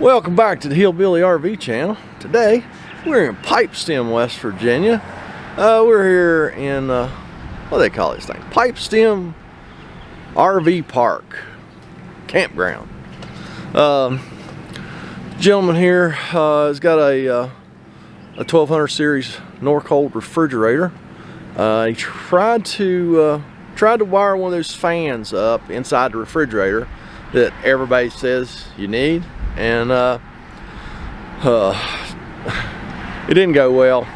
Welcome back to the Hillbilly RV channel. Today we're in Pipestem, West Virginia. We're here in what do they call this thing? Pipestem RV Park campground. Gentleman here has got a 1200 series Norcold refrigerator. He tried to wire one of those fans up inside the refrigerator that everybody says you need, and it didn't go well.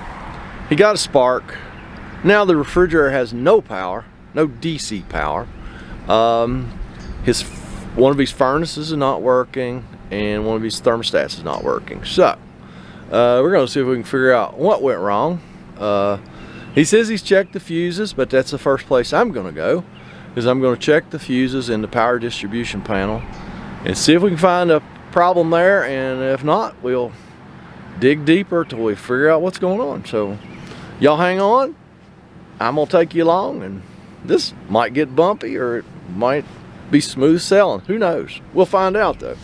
He got a spark. Now the refrigerator has no power, no DC power. One of his furnaces is not working, and one of his thermostats is not working. So we're going to see if we can figure out what went wrong. He says he's checked the fuses, but that's the first place I'm going to go, is I'm going to check the fuses in the power distribution panel and see if we can find a problem there, and if not, we'll dig deeper till we figure out what's going on. So y'all hang on, I'm gonna take you along, and this might get bumpy or it might be smooth sailing, who knows. We'll find out though.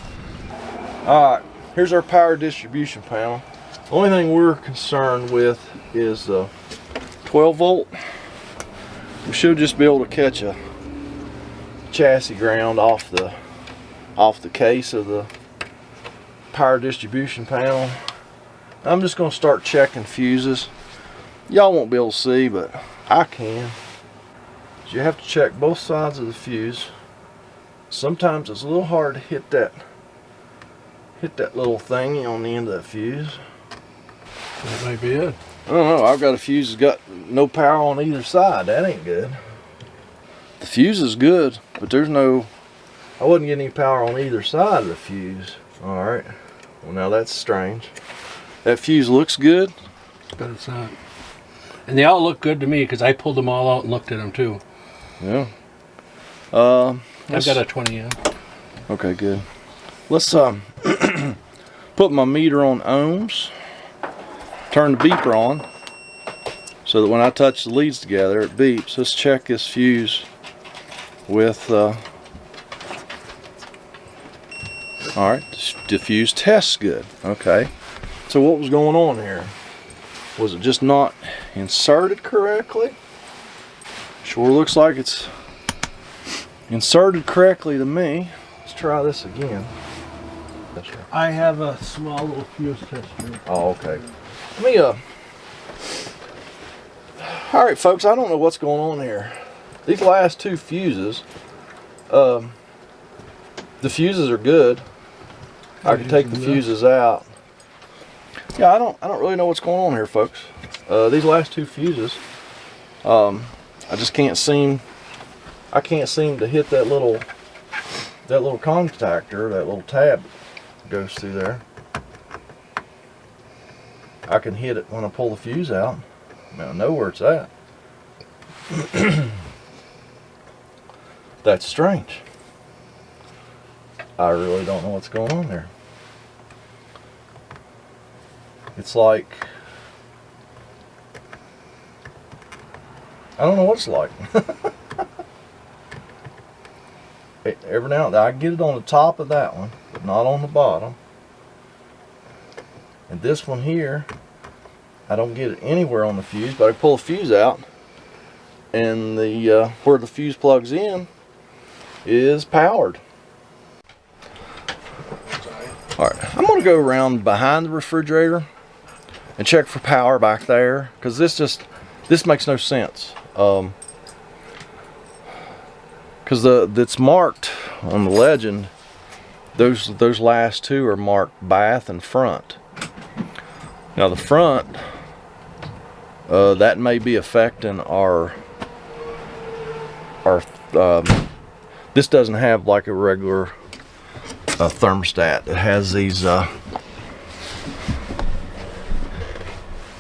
All right, here's our power distribution panel. The only thing we're concerned with is the 12 volt. We should just be able to catch a chassis ground off the case of the power distribution panel. I'm just going to start checking fuses. Y'all won't be able to see, but I can. You have to check both sides of the fuse. Sometimes it's a little hard to hit that little thingy on the end of that fuse. That may be it. I don't know. I've got a fuse that's got no power on either side. That ain't good. The fuse is good, but there's no, I wasn't getting any power on either side of the fuse. Alright, well now that's strange. That fuse looks good, But it's not. And they all look good to me because I pulled them all out and looked at them too. Yeah. I've got a 20 in. Okay, good. Let's put my meter on ohms. Turn the beeper on so that when I touch the leads together it beeps. Let's check this fuse with alright, the fuse tests good. Okay, so what was going on here? Was it just not inserted correctly? Sure looks like it's inserted correctly to me. Let's try this again. That's right. I have a small little fuse tester. Oh, okay. Let me alright folks, I don't know what's going on here. These last two fuses, the fuses are good. I can take the fuses out. Yeah, I don't really know what's going on here, folks. These last two fuses, I just can't seem to hit that little contactor, that little tab that goes through there. I can hit it when I pull the fuse out. I know where it's at. That's strange. I really don't know what's going on there. It's like, I don't know what it's like. Every now and then I can get it on the top of that one, but not on the bottom. And this one here, I don't get it anywhere on the fuse, but I pull the fuse out, and the where the fuse plugs in is powered. Alright, I'm going to go around behind the refrigerator and check for power back there, because this makes no sense. Because it's marked on the legend, those last two are marked bath and front. Now the front, that may be affecting our this doesn't have like a regular thermostat. It has these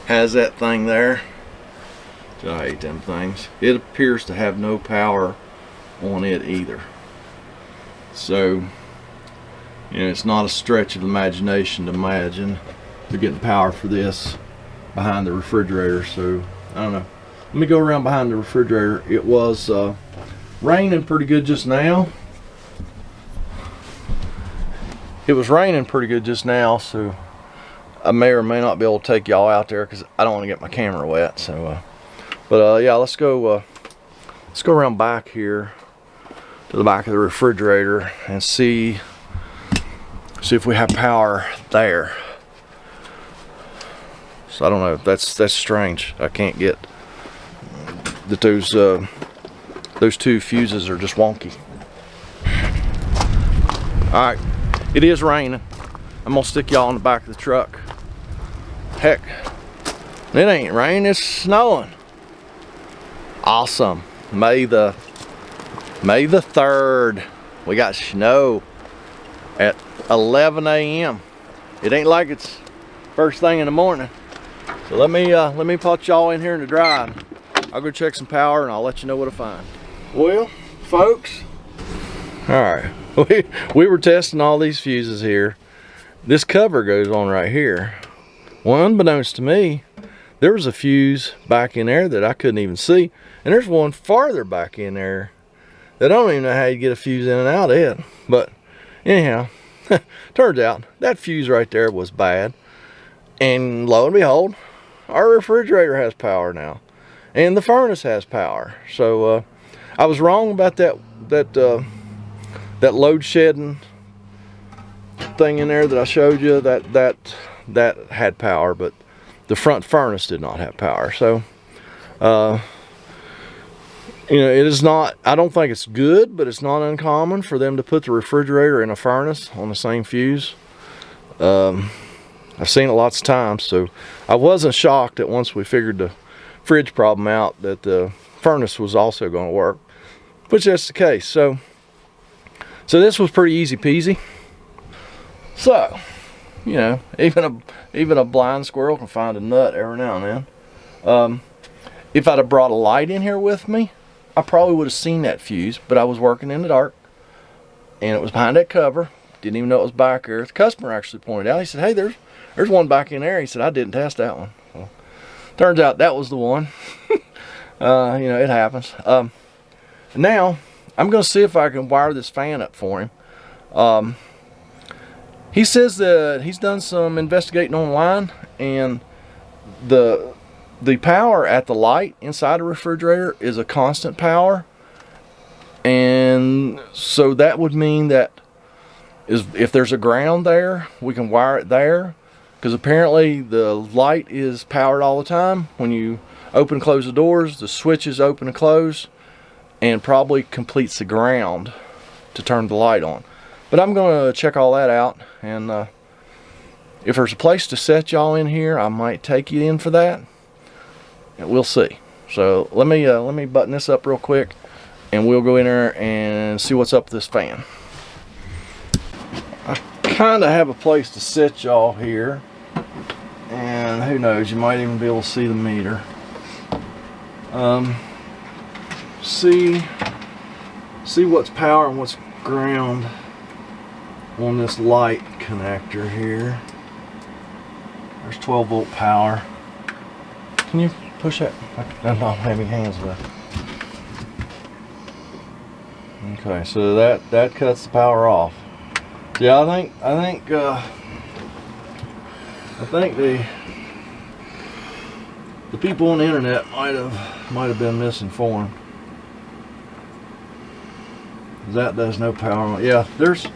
has that thing there. I hate them things. It appears to have no power on it either. So, you know, it's not a stretch of the imagination to imagine they're getting power for this behind the refrigerator. So I don't know. Let me go around behind the refrigerator. It was raining pretty good just now. It was raining pretty good just now, so I may or may not be able to take y'all out there because I don't want to get my camera wet. So, yeah, let's go around back here to the back of the refrigerator and see if we have power there. So I don't know. That's strange. I can't get that those two fuses are just wonky. All right, it is raining. I'm gonna stick y'all in the back of the truck. Heck, it ain't raining, it's snowing. Awesome. May the 3rd, we got snow at 11 a.m. It ain't like it's first thing in the morning. So let me put y'all in here in the drive. I'll go check some power and I'll let you know what I find. Well, folks, all right, we were testing all these fuses here. This cover goes on right here. Well, unbeknownst to me, there was a fuse back in there that I couldn't even see, and there's one farther back in there that I don't even know how you get a fuse in and out of it. But anyhow, turns out that fuse right there was bad, and lo and behold, our refrigerator has power now, and the furnace has power. So I was wrong about that load shedding thing in there that I showed you. That had power, but the front furnace did not have power. So you know, it is not, I don't think it's good, but it's not uncommon for them to put the refrigerator in a furnace on the same fuse. I've seen it lots of times, so I wasn't shocked that once we figured the fridge problem out that the furnace was also going to work, which that's the case. So this was pretty easy peasy. So, you know, even a blind squirrel can find a nut every now and then. If I'd have brought a light in here with me, I probably would have seen that fuse, but I was working in the dark, and it was behind that cover. Didn't even know it was back there. The customer actually pointed out. He said, "Hey, there's one back in there." He said, "I didn't test that one." So, turns out that was the one. You know, it happens. Now, I'm going to see if I can wire this fan up for him. He says that he's done some investigating online, and the power at the light inside the refrigerator is a constant power, and so that would mean that if there's a ground there, we can wire it there, because apparently the light is powered all the time. When you open and close the doors, the switches open and close, and probably completes the ground to turn the light on. But I'm going to check all that out, and if there's a place to set y'all in here, I might take you in for that. And we'll see. So let me button this up real quick, and we'll go in there and see what's up with this fan. I kind of have a place to set y'all here, and who knows, you might even be able to see the meter. See what's power and what's ground on this light connector here. There's 12 volt power. Can you push that? I don't have any hands left. Okay, so that cuts the power off. Yeah, I think the people on the internet might have been misinformed. That does no power. Yeah, there's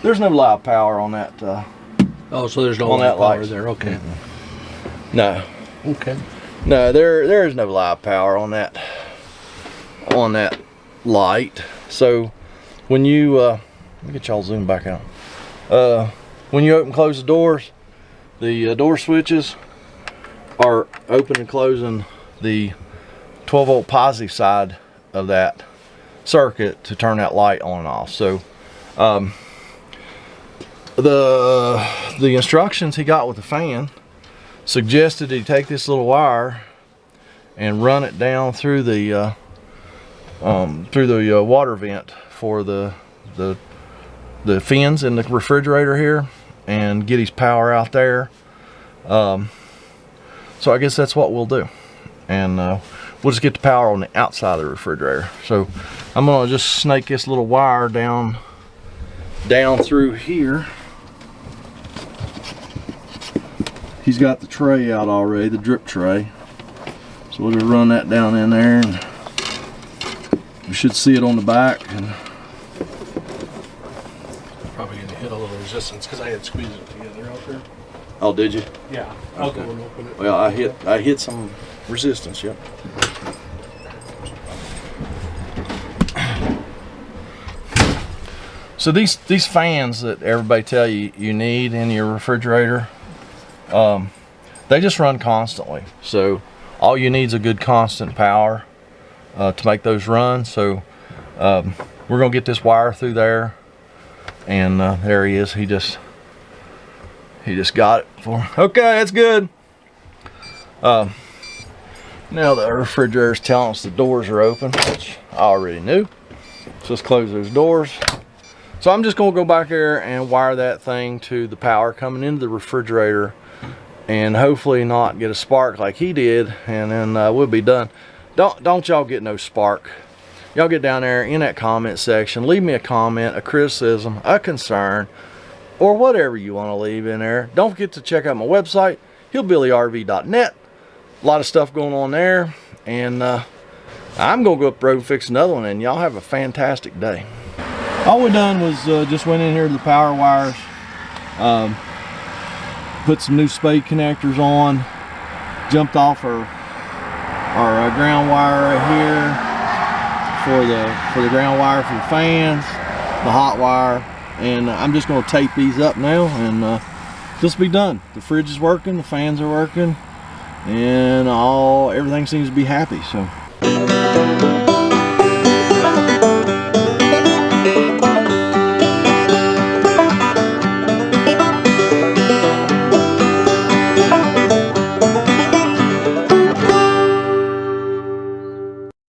no live power on that. Oh, so there's no live power there. Okay. Mm-hmm. No. Okay. No, there is no live power on that light. So when you let me get y'all zoom back out. When you open and close the doors, the door switches are open and closing the 12 volt positive side of that circuit to turn that light on and off. So the instructions he got with the fan suggested he take this little wire and run it down through the water vent for the fins in the refrigerator here, and get his power out there. So I guess that's what we'll do, and we'll just get the power on the outside of the refrigerator. So I'm gonna just snake this little wire down through here. he's got the tray out already, the drip tray. So we'll just run that down in there, and we should see it on the back. And Probably gonna hit a little resistance because I had squeezed it together out there. oh, did you? Yeah, I'll go and open it. Well, I hit some resistance. Yep. So these fans that everybody tell you you need in your refrigerator, they just run constantly. So all you need is a good constant power to make those run. So we're gonna get this wire through there, and there he is. He just got it for. Okay, that's good. Now the refrigerator's telling us the doors are open, which I already knew. So let's close those doors. So I'm just gonna go back there and wire that thing to the power coming into the refrigerator, and hopefully not get a spark like he did, and then we'll be done. Don't y'all get no spark. Y'all get down there in that comment section, leave me a comment, a criticism, a concern, or whatever you want to leave in there. Don't forget to check out my website, hillbillyrv.net. A lot of stuff going on there, and I'm gonna go up the road and fix another one, and y'all have a fantastic day. All we done was just went in here to the power wires, put some new spade connectors on, jumped off our ground wire right here for the ground wire for the fans, the hot wire, and I'm just going to tape these up now, and this will be done. The fridge is working, the fans are working, and everything seems to be happy. So